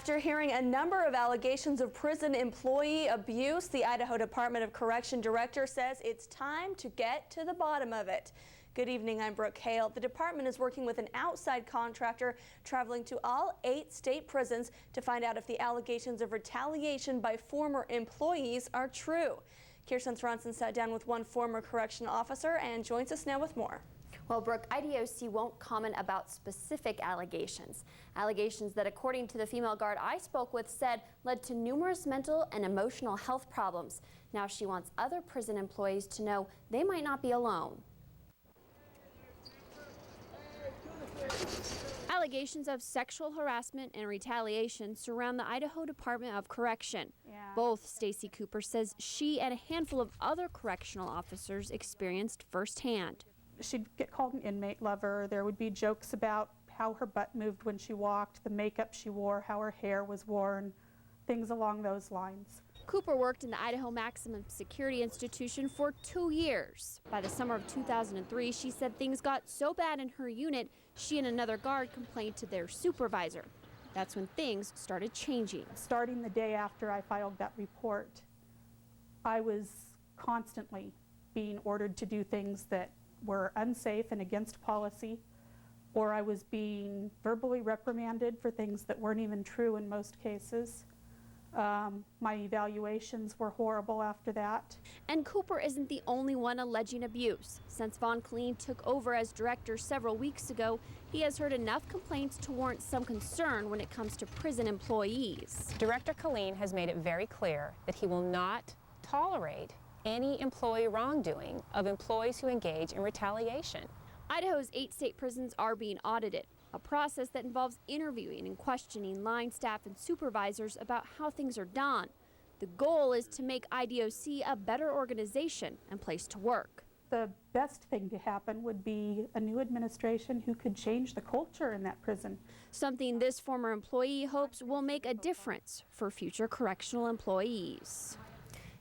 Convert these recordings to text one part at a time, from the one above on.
After hearing a number of allegations of prison employee abuse, the Idaho Department of Correction director says it's time to get to the bottom of it. Good evening, I'm Brooke Hale. The department is working with an outside contractor traveling to all 8 state prisons to find out if the allegations of retaliation by former employees are true. Kirsten Thronson sat down with one former correctional officer and joins us now with more. Well, Brooke, IDOC won't comment about specific allegations. Allegations that, according to the female guard I spoke with, said led to numerous mental and emotional health problems. Now she wants other prison employees to know they might not be alone. Allegations of sexual harassment and retaliation surround the Idaho Department of Correction. Both Stacy Cooper says she and a handful of other correctional officers experienced firsthand. She'd get called an inmate lover. There would be jokes about how her butt moved when she walked, the makeup she wore, how her hair was worn, things along those lines. Cooper worked in the Idaho Maximum Security Institution for 2 years. By the summer of 2003, she said things got so bad in her unit, she and another guard complained to their supervisor. That's when things started changing. Starting the day after I filed that report, I was constantly being ordered to do things that were unsafe and against policy, or I was being verbally reprimanded for things that weren't even true in most cases. My evaluations were horrible after that. And Cooper isn't the only one alleging abuse. Since Vaughn Killeen took over as director several weeks ago, he has heard enough complaints to warrant some concern when it comes to prison employees. Director Killeen has made it very clear that he will not tolerate any employee wrongdoing of employees who engage in retaliation. Idaho's 8 state prisons are being audited, a process that involves interviewing and questioning line staff and supervisors about how things are done. The goal is to make IDOC a better organization and place to work. The best thing to happen would be a new administration who could change the culture in that prison. Something this former employee hopes will make a difference for future correctional employees.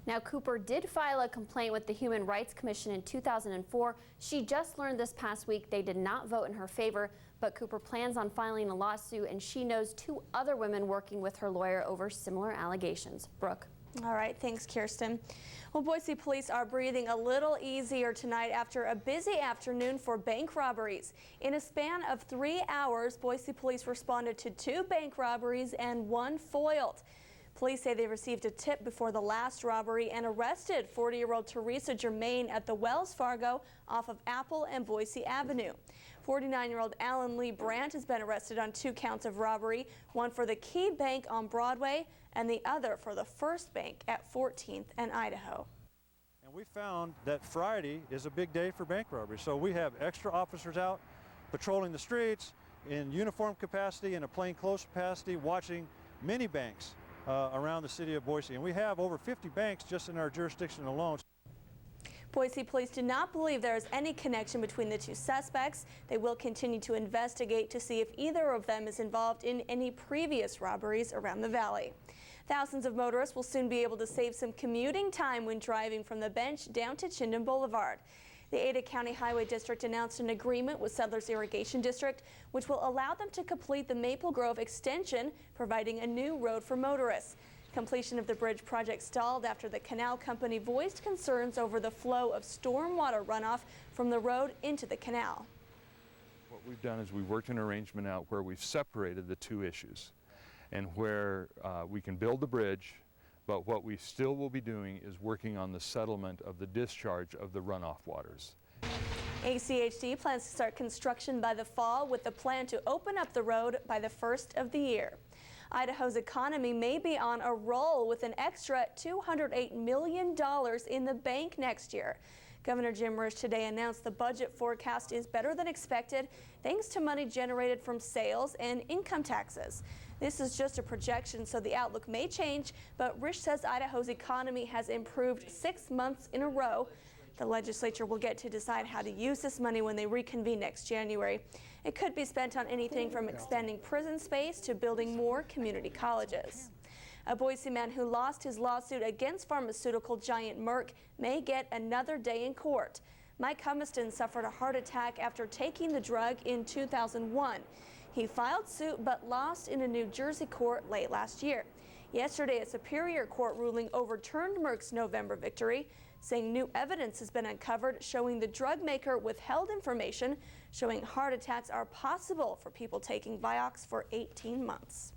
Now, Cooper did file a complaint with the Human Rights Commission in 2004. She just learned this past week they did not vote in her favor, but Cooper plans on filing a lawsuit, and she knows 2 other women working with her lawyer over similar allegations. Brooke. All right, thanks, Kirsten. Well, Boise police are breathing a little easier tonight after a busy afternoon for bank robberies. In a span of 3 hours, Boise police responded to 2 bank robberies and 1 foiled. Police say they received a tip before the last robbery and arrested 40-year-old Teresa Germain at the Wells Fargo off of Apple and Boise Avenue. 49-year-old Alan Lee Brandt has been arrested on 2 counts of robbery, one for the Key Bank on Broadway and the other for the First Bank at 14th and Idaho. And we found that Friday is a big day for bank robbery, so we have extra officers out patrolling the streets in uniform capacity and a plainclothes capacity, watching many banks around the city of Boise, and we have over 50 banks just in our jurisdiction alone. Boise police do not believe there is any connection between the 2 suspects. They will continue to investigate to see if either of them is involved in any previous robberies around the valley. Thousands of motorists will soon be able to save some commuting time when driving from the Bench down to Chinden Boulevard. The Ada County Highway District announced an agreement with Settlers Irrigation District, which will allow them to complete the Maple Grove extension, providing a new road for motorists. Completion of the bridge project stalled after the canal company voiced concerns over the flow of stormwater runoff from the road into the canal. What we've done is we've worked an arrangement out where we've separated the 2 issues and where we can build the bridge, but what we still will be doing is working on the settlement of the discharge of the runoff waters. ACHD plans to start construction by the fall with the plan to open up the road by the 1st of the year. Idaho's economy may be on a roll with an extra $208 million in the bank next year. Governor Jim Risch today announced the budget forecast is better than expected thanks to money generated from sales and income taxes. This is just a projection, so the outlook may change, but Risch says Idaho's economy has improved 6 months in a row. The legislature will get to decide how to use this money when they reconvene next January. It could be spent on anything from expanding prison space to building more community colleges. A Boise man who lost his lawsuit against pharmaceutical giant Merck may get another day in court. Mike Humiston suffered a heart attack after taking the drug in 2001. He filed suit but lost in a New Jersey court late last year. Yesterday, a Superior Court ruling overturned Merck's November victory, saying new evidence has been uncovered showing the drug maker withheld information showing heart attacks are possible for people taking Vioxx for 18 months.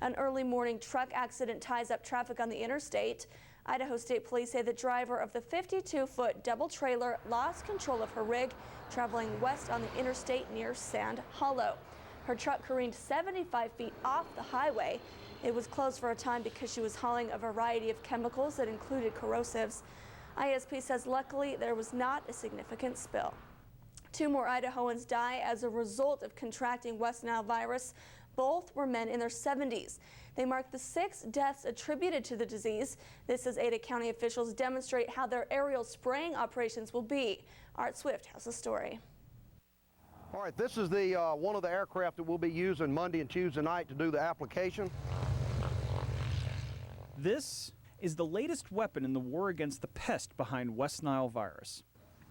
An early morning truck accident ties up traffic on the interstate. Idaho State Police say the driver of the 52-foot double trailer lost control of her rig traveling west on the interstate near Sand Hollow. Her truck careened 75 feet off the highway. It was closed for a time because she was hauling a variety of chemicals that included corrosives. ISP says luckily there was not a significant spill. 2 more Idahoans die as a result of contracting West Nile virus. Both were men in their 70s. They mark the 6 deaths attributed to the disease. This as Ada County officials demonstrate how their aerial spraying operations will be. Art Swift has the story. All right, this is the one of the aircraft that we'll be using Monday and Tuesday night to do the application. This is the latest weapon in the war against the pest behind West Nile virus.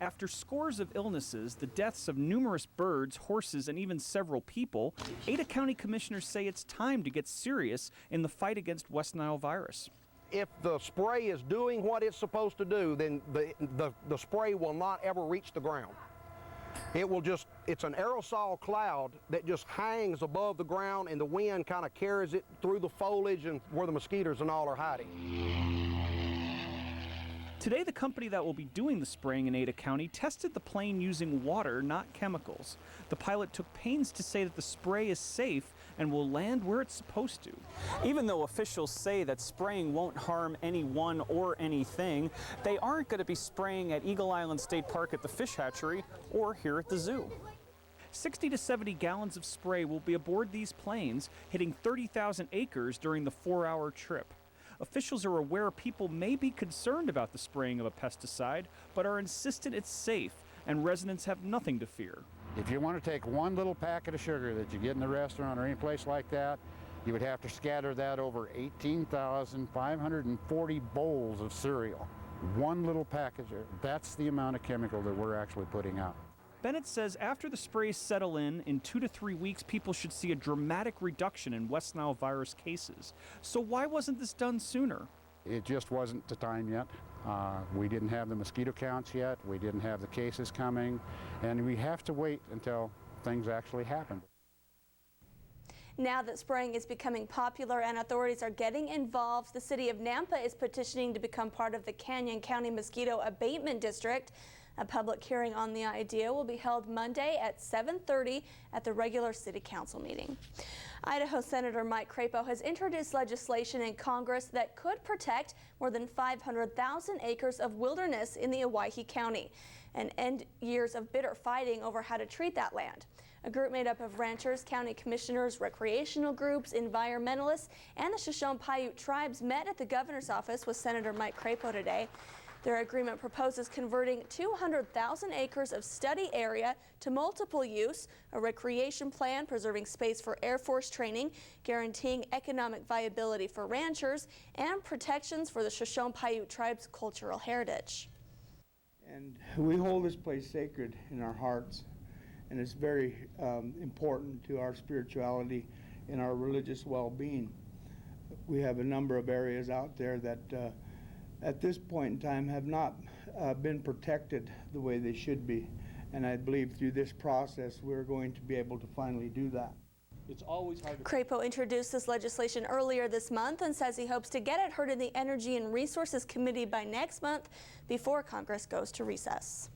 After scores of illnesses, the deaths of numerous birds, horses, and even several people, Ada County commissioners say it's time to get serious in the fight against West Nile virus. If the spray is doing what it's supposed to do, then the spray will not ever reach the ground. It will just, it's an aerosol cloud that just hangs above the ground, and the wind kind of carries it through the foliage and where the mosquitoes and all are hiding. Today, the company that will be doing the spraying in Ada County tested the plane using water, not chemicals. The pilot took pains to say that the spray is safe and will land where it's supposed to. Even though officials say that spraying won't harm anyone or anything, they aren't going to be spraying at Eagle Island State Park at the fish hatchery or here at the zoo. 60 to 70 gallons of spray will be aboard these planes, hitting 30,000 acres during the 4-hour trip. Officials are aware people may be concerned about the spraying of a pesticide, but are insistent it's safe and residents have nothing to fear. If you want to take one little packet of sugar that you get in the restaurant or any place like that, you would have to scatter that over 18,540 bowls of cereal. One little package, that's the amount of chemical that we're actually putting out. Bennett says after the sprays settle in 2 to 3 weeks, people should see a dramatic reduction in West Nile virus cases. So why wasn't this done sooner? It just wasn't the time yet. We didn't have the mosquito counts yet. We didn't have the cases coming. And we have to wait until things actually happen. Now that spraying is becoming popular and authorities are getting involved, the city of Nampa is petitioning to become part of the Canyon County Mosquito Abatement District. A public hearing on the idea will be held Monday at 7:30 at the regular city council meeting. Idaho Senator Mike Crapo has introduced legislation in Congress that could protect more than 500,000 acres of wilderness in the Owyhee County and end years of bitter fighting over how to treat that land. A group made up of ranchers, county commissioners, recreational groups, environmentalists, and the Shoshone-Paiute tribes met at the governor's office with Senator Mike Crapo today. Their agreement proposes converting 200,000 acres of study area to multiple use, a recreation plan preserving space for Air Force training, guaranteeing economic viability for ranchers, and protections for the Shoshone-Paiute tribe's cultural heritage. And we hold this place sacred in our hearts, and it's very important to our spirituality and our religious well-being. We have a number of areas out there that at this point in time have not been protected the way they should be. And I believe through this process we're going to be able to finally do that. It's always hard to... Crapo introduced this legislation earlier this month and says he hopes to get it heard in the Energy and Resources Committee by next month before Congress goes to recess.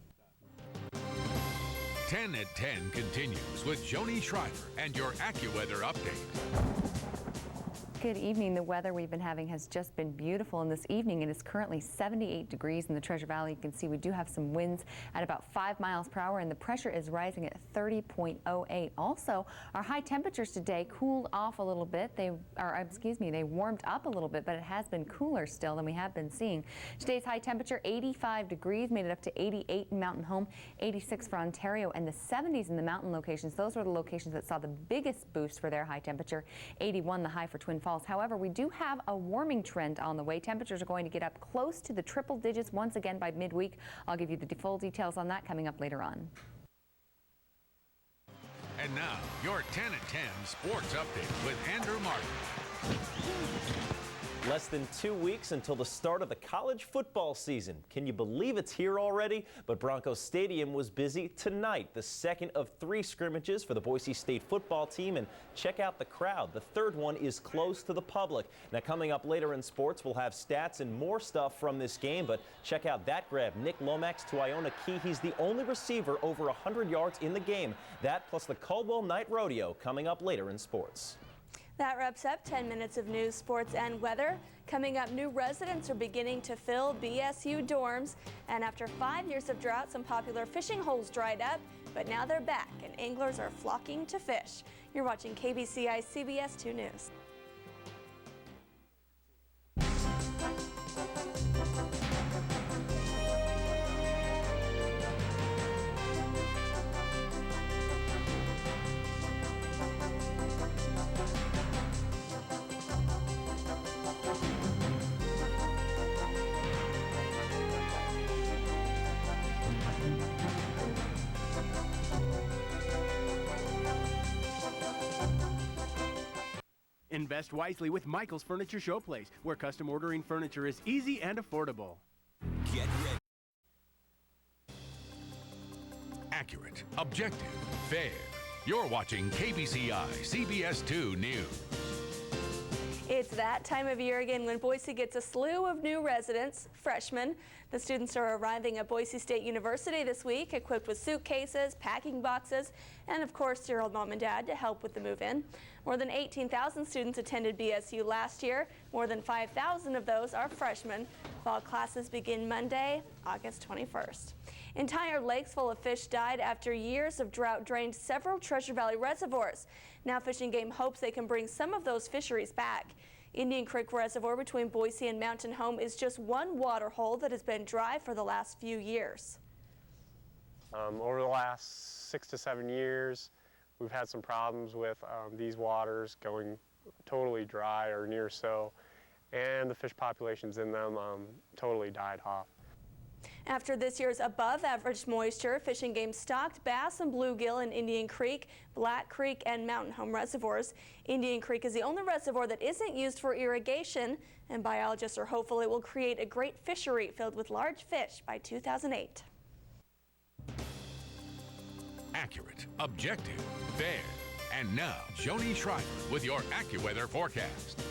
10 at 10 continues with Joni Schreiber and your AccuWeather update. Good evening. The weather we've been having has just been beautiful, and this evening it is currently 78 degrees in the Treasure Valley. You can see we do have some winds at about 5 miles per hour, and the pressure is rising at 30.08. Also, our high temperatures today cooled off a little bit. They warmed up a little bit, but it has been cooler still than we have been seeing. Today's high temperature, 85 degrees, made it up to 88 in Mountain Home, 86 for Ontario, and the 70s in the mountain locations. Those were the locations that saw the biggest boost for their high temperature, 81 the high for Twin Falls. However, we do have a warming trend on the way. Temperatures are going to get up close to the triple digits once again by midweek. I'll give you the full details on that coming up later on. And now, your 10 at 10 Sports Update with Andrew Martin. Less than 2 weeks until the start of the college football season. Can you believe it's here already? But Broncos Stadium was busy tonight, the second of 3 scrimmages for the Boise State football team. And check out the crowd. The third one is closed to the public. Now, coming up later in sports, we'll have stats and more stuff from this game. But check out that grab. Nick Lomax to Iona Key. He's the only receiver over 100 yards in the game. That plus the Caldwell Night Rodeo coming up later in sports. That wraps up 10 minutes of news, sports, and weather. Coming up, new residents are beginning to fill BSU dorms. And after 5 years of drought, some popular fishing holes dried up, but now they're back and anglers are flocking to fish. You're watching KBCI CBS 2 News. Invest wisely with Michael's Furniture Showplace, where custom ordering furniture is easy and affordable. Get ready. Accurate, objective, fair. You're watching KBCI CBS 2 News. It's that time of year again when Boise gets a slew of new residents, freshmen. The students are arriving at Boise State University this week, equipped with suitcases, packing boxes, and of course your old mom and dad to help with the move-in. More than 18,000 students attended BSU last year. More than 5,000 of those are freshmen. Fall classes begin Monday, August 21st. Entire lakes full of fish died after years of drought drained several Treasure Valley reservoirs. Now Fish and Game hopes they can bring some of those fisheries back. Indian Creek Reservoir between Boise and Mountain Home is just one water hole that has been dry for the last few years. Over the last 6 to 7 years, we've had some problems with these waters going totally dry or near so, and the fish populations in them totally died off. After this year's above-average moisture, Fish and Game stocked bass and bluegill in Indian Creek, Black Creek, and Mountain Home reservoirs. Indian Creek is the only reservoir that isn't used for irrigation, and biologists are hopeful it will create a great fishery filled with large fish by 2008. Accurate, objective, fair. And now, Joni Schreiber with your AccuWeather forecast.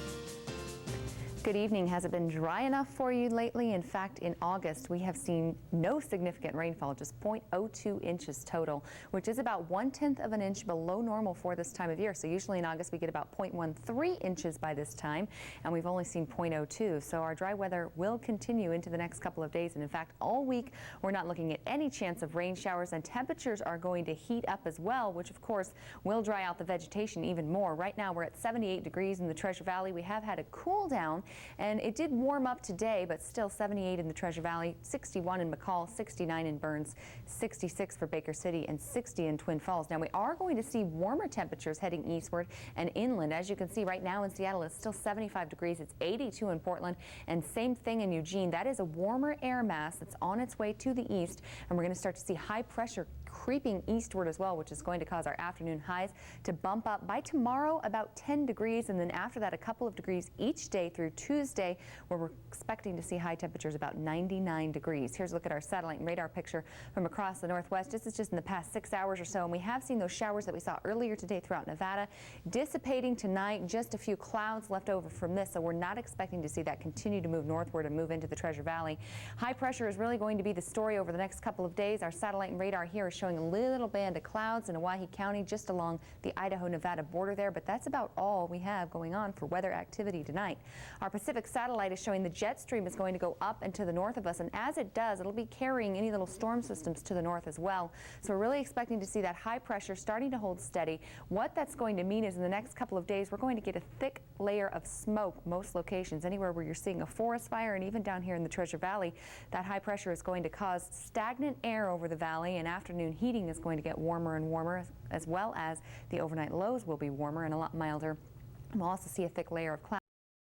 Good evening. Has it been dry enough for you lately? In fact, in August, we have seen no significant rainfall, just 0.02 inches total, which is about 1/10 of an inch below normal for this time of year. So usually in August, we get about 0.13 inches by this time, and we've only seen 0.02. So our dry weather will continue into the next couple of days. And in fact, all week, we're not looking at any chance of rain showers, and temperatures are going to heat up as well, which of course will dry out the vegetation even more. Right now, we're at 78 degrees in the Treasure Valley. We have had a cool down, and it did warm up today, but still 78 in the Treasure Valley, 61 in McCall, 69 in Burns, 66 for Baker City, and 60 in Twin Falls. Now we are going to see warmer temperatures heading eastward and inland. As you can see right now in Seattle, it's still 75 degrees. It's 82 in Portland, and same thing in Eugene. That is a warmer air mass that's on its way to the east, and we're going to start to see high pressure creeping eastward as well, which is going to cause our afternoon highs to bump up by tomorrow about 10 degrees, and then after that a couple of degrees each day through Tuesday, where we're expecting to see high temperatures about 99 degrees. Here's a look at our satellite and radar picture from across the Northwest. This is just in the past 6 hours or so, and we have seen those showers that we saw earlier today throughout Nevada dissipating tonight. Just a few clouds left over from this, so we're not expecting to see that continue to move northward and move into the Treasure Valley. High pressure is really going to be the story over the next couple of days. Our satellite and radar here is showing a little band of clouds in Owyhee County just along the Idaho-Nevada border there, but that's about all we have going on for weather activity tonight. Our Pacific satellite is showing the jet stream is going to go up and to the north of us, and as it does, it'll be carrying any little storm systems to the north as well. So we're really expecting to see that high pressure starting to hold steady. What that's going to mean is in the next couple of days, we're going to get a thick layer of smoke most locations. Anywhere where you're seeing a forest fire, and even down here in the Treasure Valley, that high pressure is going to cause stagnant air over the valley, and afternoon heating is going to get warmer and warmer, as well as the overnight lows will be warmer and a lot milder. We'll also see a thick layer of clouds